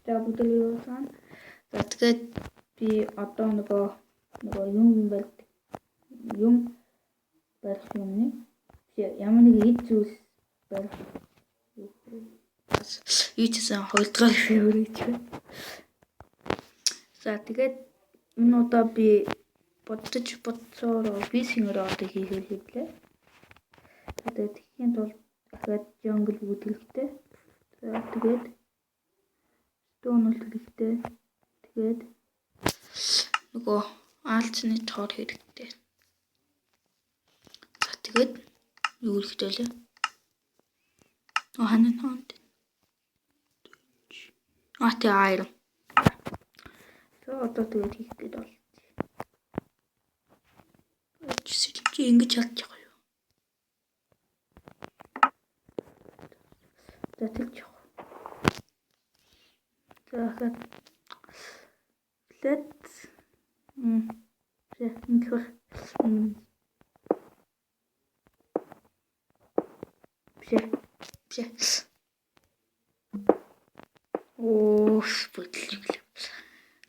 За бүдэл юусан. За тэгээд би одоо нөгөө юм барих юмны ямар нэг ид зүйлс барих ийчсэн 2 дахь фэврит. За тэгээд энэ удаа би бодсоор би синероо одоо хийлээ. Тэгээд тэхийн тулд дахиад jungle wood хэрэгтэй. За тэгээд stone хэрэгтэй. Тэгээд нөгөө аалцны тоор хэрэгтэй. За тэгээд юу хэрэгтэй лээ? Ханан хонд. Тэ iron. За одоо тэгээд хийх гээд бол. Чи ингэж чадчих юу? За тэгж яах. За хат. Let's ингэхэр. Биш. Оо, бүтлээ.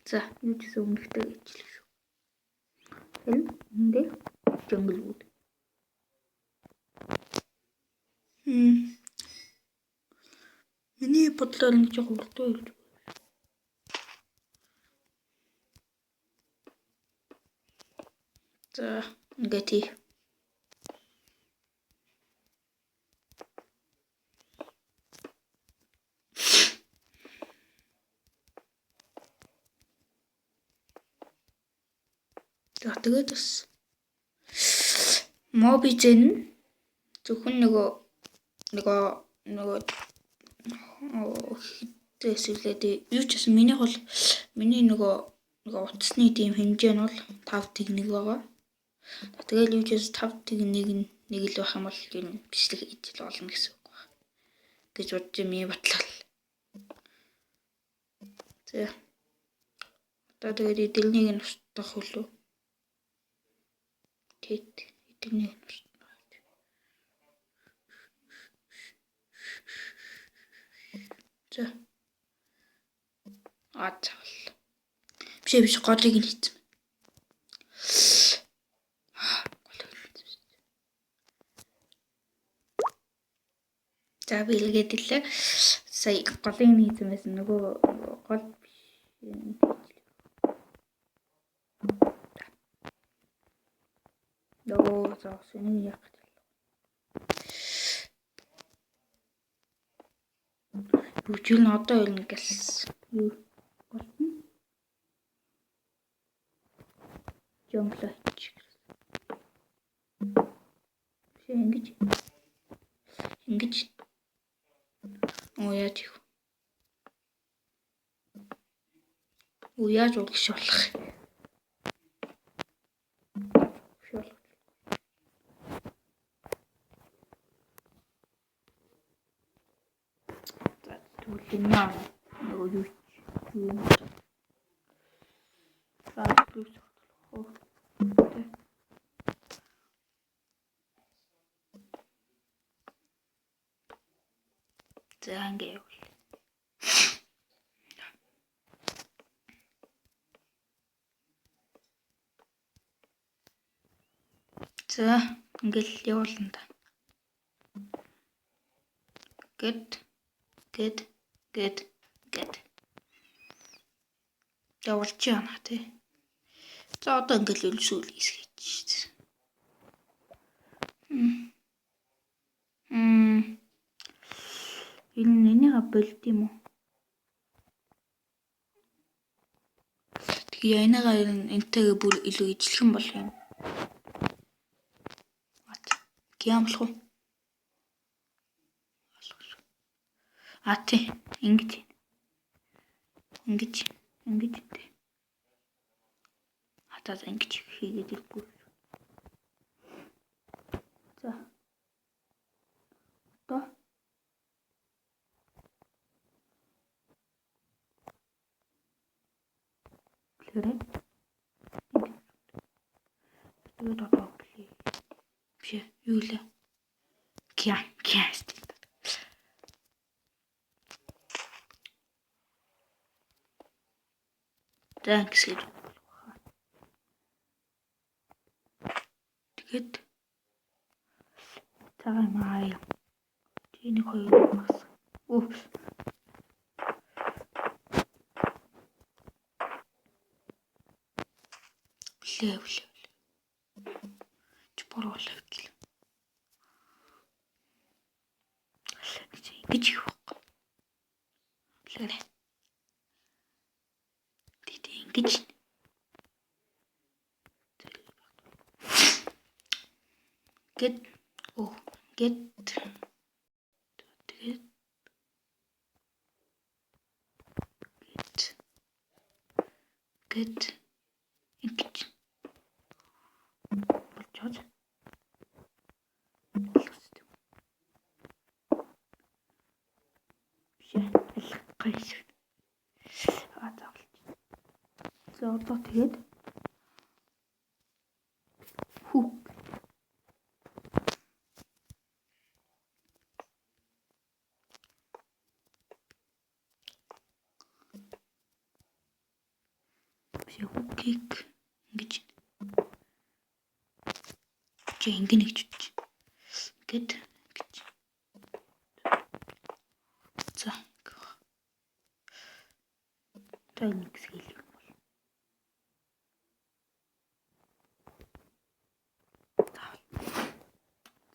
За, юу ч гэсэн өмнөхтэй гэжлээ шүү. Энд jungle wood. Миний бодлоор нэг жоо хурдтай болж байна. За, ингээд хий. За тэгээд бас мобизэн зөвхөн нөгөө хэвтэйсэлээд юу ч гэсэн миний нөгөө утасны тийм хэмжээ нь бол 5.1 байгаа. Тэгээд юу ч гэсэн 5.1 нэг л байх юм бол энэ бичлэг хийж болно гэсэн үг байна. Гэж бодож миний батлал. За. Одоо тэгээд эдэлнийг нь устгах хөлөө. Тэт эдэлнийг нь устгах. За. Атал. Биш голыг нь хийсэн. За би илгээд илээ. Сая голыг нь хийсэн байсан нөгөө гол биш. Нөгөө зоос энэ яг. Бүжил нь одоо ирнэ гэлс. Юу болно? Жонглоч. Ингэж. Оо яа тийм. Оо яаж уугш болох. Түлэнаа нөгөө юу юм. Факлус. За ингэ явуул. За ингээл явуулна да. Гэт. Явуулж яана тий. За одоо ингээл өлсүүл хийсгэж шүү. Энэ болд юм уу? Тэгээ янагаа энтэйгээ бүр илүү ижлэхэн болох юм. Гям болох уу? Тий, ингэж тий. Хатаа ингэж хийгээд иргүй. За. Одоо Клэрэг. Тэгээд одоо плей. Биш юу лээ? Кяст. За ингэсгээд тэгээд цагаан маа. Тэнийг хоёр бас. Ууф. Блэ. Чупорол авчихлаа. Гэж юу вэ? Блэ. Тэд ингэж get ингэж болчиход гайс. За одоо тэгээд хүүк хүүкийг ингэж ингэж үтчих. Гэт гэж. За. Тайник хэлэх бол.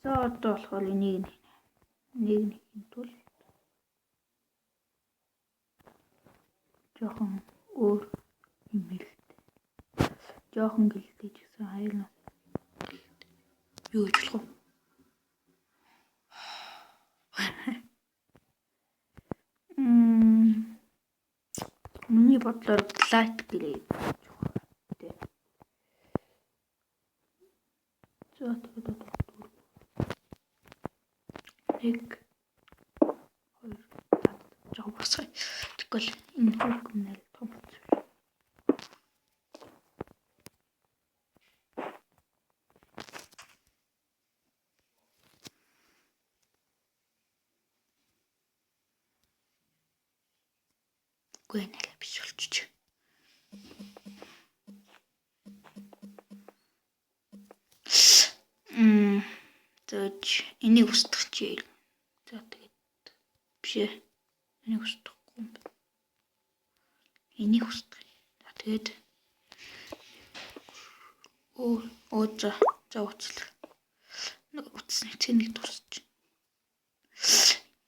За одоо болохоор энийг нэг тул жоохон өөр юм хэлээ. Жоохон гэлтэй ч гэсэн аюулнаа. Юу гэж болох вэ? Миний бодлоор плат гэлээ. За тэгээд нэг хоёр жоо босгоо. Тэгвэл энэ хүүг нэл том болчих. Гүй нэл биш болчих. Тэгэж энийг устгах чи. За тэгээд биш ээ. Энийг устгахгүй юм байна. Энийг устгах. За тэгээд за уучлаа. Нэг утасны цэнийг дурсаж.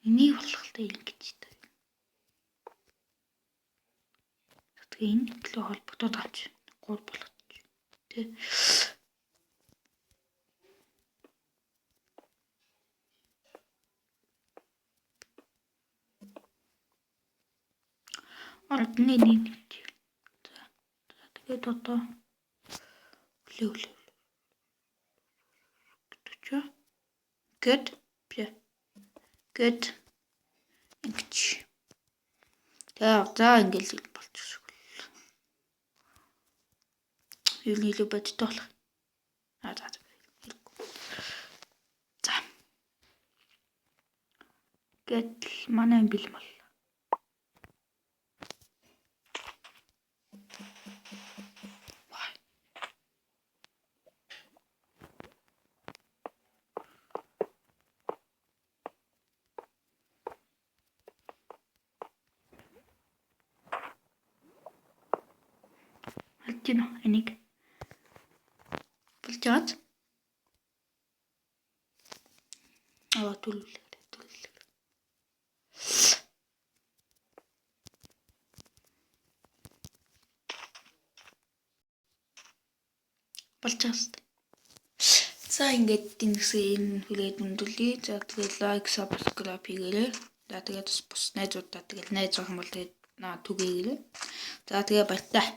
Энийг болохтой ингэж таа. Тэгээ энэ төлөө холбогдоод авч гол болгоч. Тэ. Ордны нэг. За тэгээд одоо хүлээ. Гэт ингэж. За ингээл болчихсон. Юу нийлүү бодтой болох. За. Гэт манай бэлмэл. Альтино энийг болчиход түлээ. Болчихсон. За ингээд тэнгисээ энэ хүлээд өндөрлөе. За тэгээд лайк, subscribe хийгээрэй. За тэгээд бус найзуудаа тэгээд найз зах юм бол тэгээд түгээгээрэй. За тэгээд баяртай.